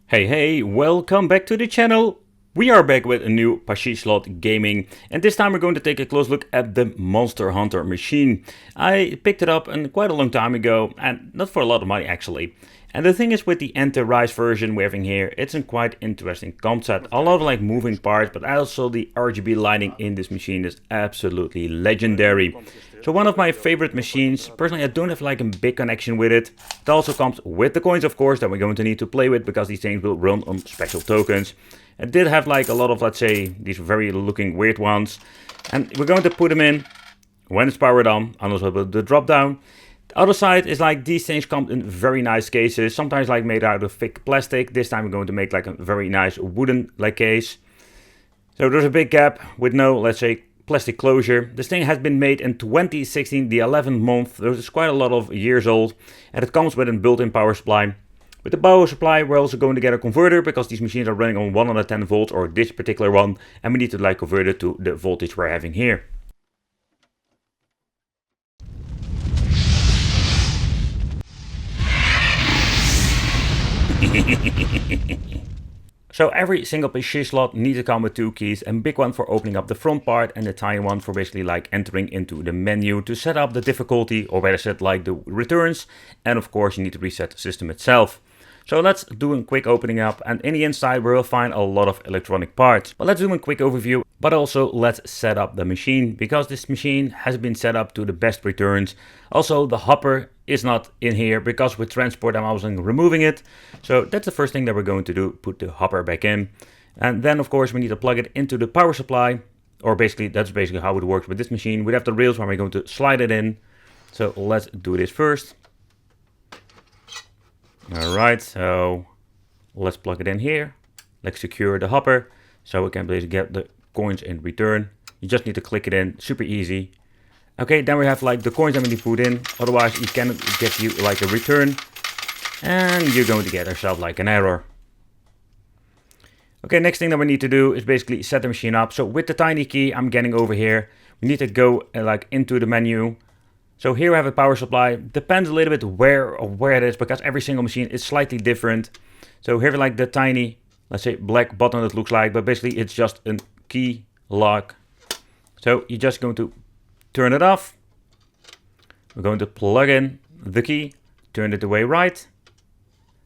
Hey, welcome back to the channel. We are back with a new Pachislot gaming, and this time we're going to take a close look at the Monster Hunter machine. I picked it up quite a long time ago, and not for a lot of money actually. And the thing is, with the Rise version we're having here, it's a quite interesting concept. A lot of like moving parts, but also the RGB lighting in this machine is absolutely legendary. So one of my favorite machines. Personally, I don't have like a big connection with it. It also comes with the coins, of course, that we're going to need to play with, because these things will run on special tokens. It did have like a lot of, let's say, these very looking weird ones. And we're going to put them in when it's powered on, and also the drop down. The other side is like these things come in very nice cases, sometimes like made out of thick plastic. This time we're going to make like a very nice wooden like case. So there's a big gap with no, let's say, plastic closure. This thing has been made in 2016, the 11th month. So it's quite a lot of years old, and it comes with a built-in power supply. With the power supply, we're also going to get a converter, because these machines are running on 110 volts, or this particular one, and we need to like convert it to the voltage we're having here. So every single Pachislot needs to come with two keys, a big one for opening up the front part and a tiny one for basically like entering into the menu to set up the difficulty, or better said, like the returns. And of course you need to reset the system itself. So let's do a quick opening up, and in the inside we'll find a lot of electronic parts. But let's do a quick overview, but also let's set up the machine, because this machine has been set up to the best returns. Also the hopper is not in here, because with transport I'm also removing it. So that's the first thing that we're going to do, put the hopper back in. And then of course we need to plug it into the power supply, or basically that's basically how it works with this machine. We have the rails where we're going to slide it in. So let's do this first. Alright, so let's plug it in here. Let's secure the hopper so we can basically get the coins in return. You just need to click it in, super easy. Okay, then we have like the coins that we need to put in, otherwise it cannot get you like a return, and you're going to get yourself like an error. Okay, next thing that we need to do is basically set the machine up. So with the tiny key I'm getting over here, we need to go like into the menu. So here we have a power supply. Depends a little bit where it is, because every single machine is slightly different. So here we like the tiny, let's say, black button it looks like, but basically it's just a key lock. So you're just going to turn it off. We're going to plug in the key, turn it the way right,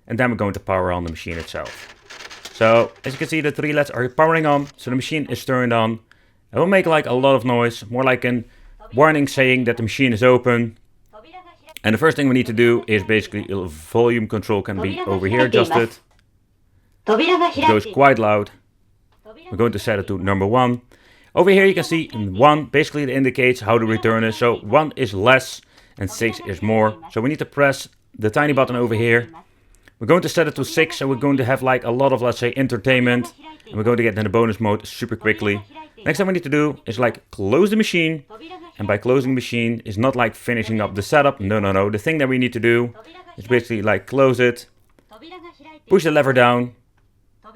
and then we're going to power on the machine itself. So as you can see, the three LEDs are powering on, so the machine is turned on. It will make like a lot of noise, more like an warning saying that the machine is open. And the first thing we need to do is basically volume control can be over here adjusted. It goes quite loud. We're going to set it to number 1. Over here you can see 1 basically it indicates how the return is. So 1 is less and 6 is more. So we need to press the tiny button over here. We're going to set it to 6, so we're going to have like a lot of, let's say, entertainment. And we're going to get in the bonus mode super quickly. Next thing we need to do is like close the machine. And by closing the machine is not like finishing up the setup. No. The thing that we need to do is basically like close it. Push the lever down.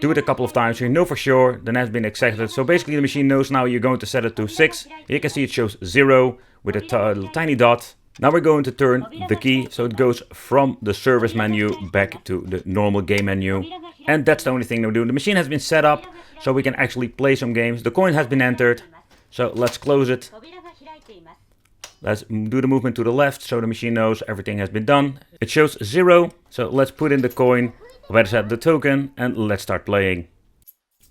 Do it a couple of times so you know for sure then has been accepted. So basically the machine knows now you're going to set it to 6. You can see it shows 0 with a tiny dot. Now we're going to turn the key so it goes from the service menu back to the normal game menu. And that's the only thing that we're doing. The machine has been set up so we can actually play some games. The coin has been entered. So let's close it. Let's do the movement to the left so the machine knows everything has been done. It shows 0. So let's put in the coin, or better said the token, and let's start playing.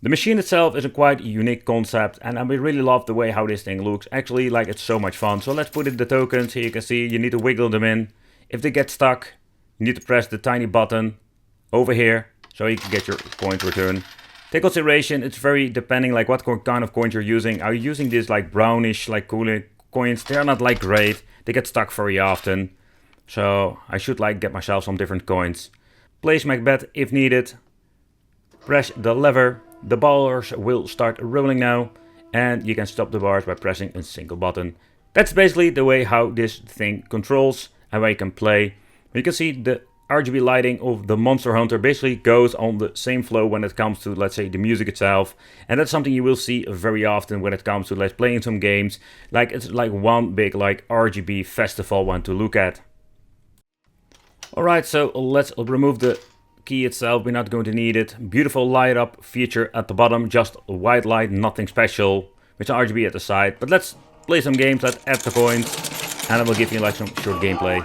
The machine itself is a quite unique concept, and I really love the way how this thing looks. Actually, like, it's so much fun. So let's put in the tokens. Here you can see you need to wiggle them in. If they get stuck, you need to press the tiny button over here so you can get your coins returned. Take consideration, it's very depending like what kind of coins you're using. Are you using this like brownish, like cooler coins? They're not like great. They get stuck very often. So I should like get myself some different coins. Place my bet if needed. Press the lever. The bars will start rolling now, and you can stop the bars by pressing a single button. That's basically the way how this thing controls and how you can play. You can see the RGB lighting of the Monster Hunter basically goes on the same flow when it comes to, let's say, the music itself. And that's something you will see very often when it comes to like playing some games. Like it's like one big like RGB festival one to look at. Alright, so let's remove the key itself, we're not going to need it. Beautiful light up feature at the bottom, just a white light, nothing special. With some RGB at the side. But let's play some games, let's add the coins. And I will give you like some short gameplay.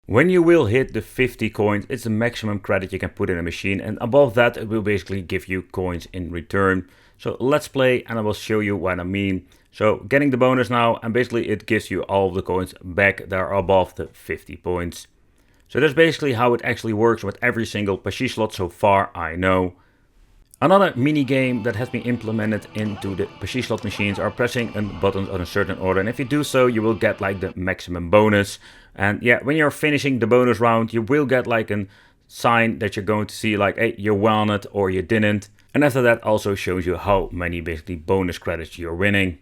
When you will hit the 50 coins, it's the maximum credit you can put in a machine, and above that it will basically give you coins in return. So let's play and I will show you what I mean. So getting the bonus now, and basically it gives you all of the coins back that are above the 50 points. So that's basically how it actually works with every single Pachislot so far I know. Another mini game that has been implemented into the Pachislot machines are pressing a button on a certain order, and if you do so you will get like the maximum bonus. And yeah, when you're finishing the bonus round you will get like a sign that you're going to see like, hey, you won it or you didn't. And after that also shows you how many basically bonus credits you're winning.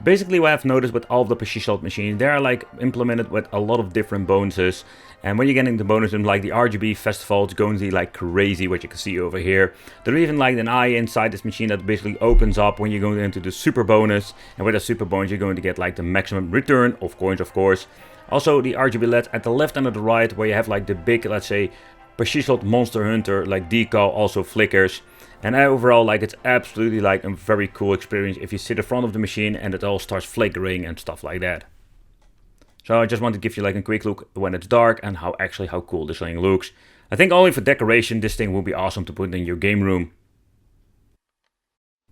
Basically what I've noticed with all of the Pachislot machines, they are like implemented with a lot of different bonuses. And when you're getting the bonus in like the RGB festival, it's going to be like crazy, what you can see over here. There's even like an eye inside this machine that basically opens up when you're going into the super bonus. And with a super bonus you're going to get like the maximum return of coins, of course. Also the RGB LEDs at the left and at the right, where you have like the big, let's say, Pachislot Monster Hunter like decal also flickers. And overall, like, it's absolutely like a very cool experience if you sit in front of the machine and it all starts flickering and stuff like that. So I just want to give you like a quick look when it's dark and how cool this thing looks. I think only for decoration this thing will be awesome to put in your game room.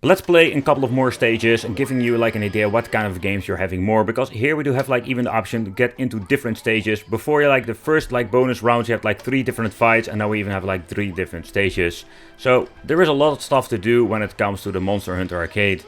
Let's play a couple of more stages and giving you like an idea what kind of games you're having more, because here we do have like even the option to get into different stages. Before you like the first like bonus rounds you had like 3 different fights, and now we even have like 3 different stages. So there is a lot of stuff to do when it comes to the Monster Hunter arcade.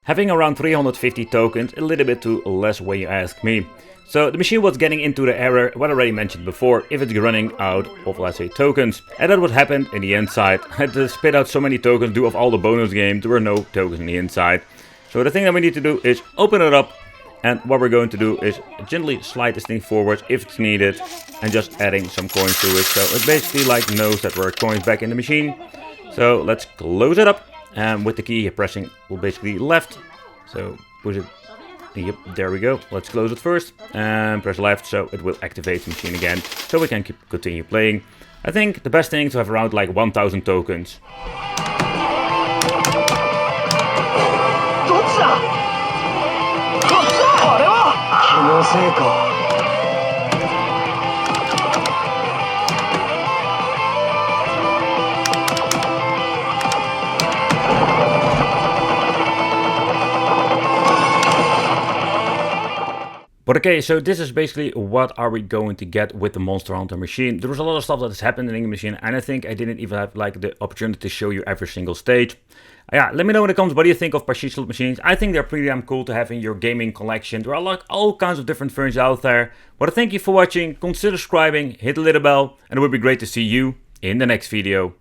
having around 350 tokens, a little bit too less when you ask me. So the machine was getting into the error, what I already mentioned before, if it's running out of, let's say, tokens. And that's what happened in the inside. I had to spit out so many tokens due of all the bonus games, there were no tokens in the inside. So the thing that we need to do is open it up, and what we're going to do is gently slide this thing forward if it's needed, and just adding some coins to it. So it basically like knows that there are coins back in the machine. So let's close it up, and with the key pressing basically left. So push it. Yep, there we go. Let's close it first and press left, so it will activate the machine again, so we can continue playing. I think the best thing is to have around like 1000 tokens. But okay, so this is basically what are we going to get with the Monster Hunter machine. There was a lot of stuff that has happened in the machine, and I think I didn't even have like the opportunity to show you every single stage. Yeah, let me know in the comments what do you think of Pachislot Machines. I think they're pretty damn cool to have in your gaming collection. There are like all kinds of different versions out there. But thank you for watching, consider subscribing, hit the little bell, and it would be great to see you in the next video.